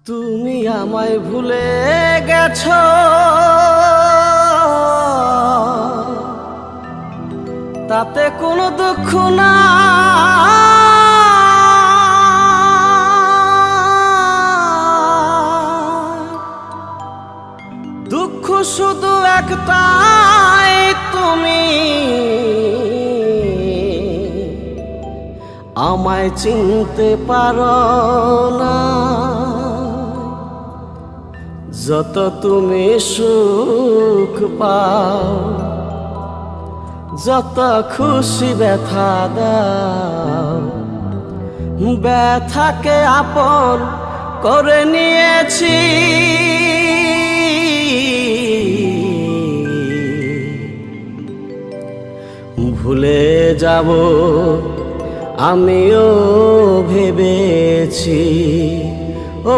তুমি আমায় ভুলে গেছো, তাতে কোনো দুঃখ না। দুঃখ শুধু একটাই, তুমি আমায় চিনতে পারো না। যত তুমি সুখ পাও, যত খুশি ব্যথা দাও, ব্যথাকে আপন করে নিয়েছি। ভুলে যাব আমিও ভেবেছি ও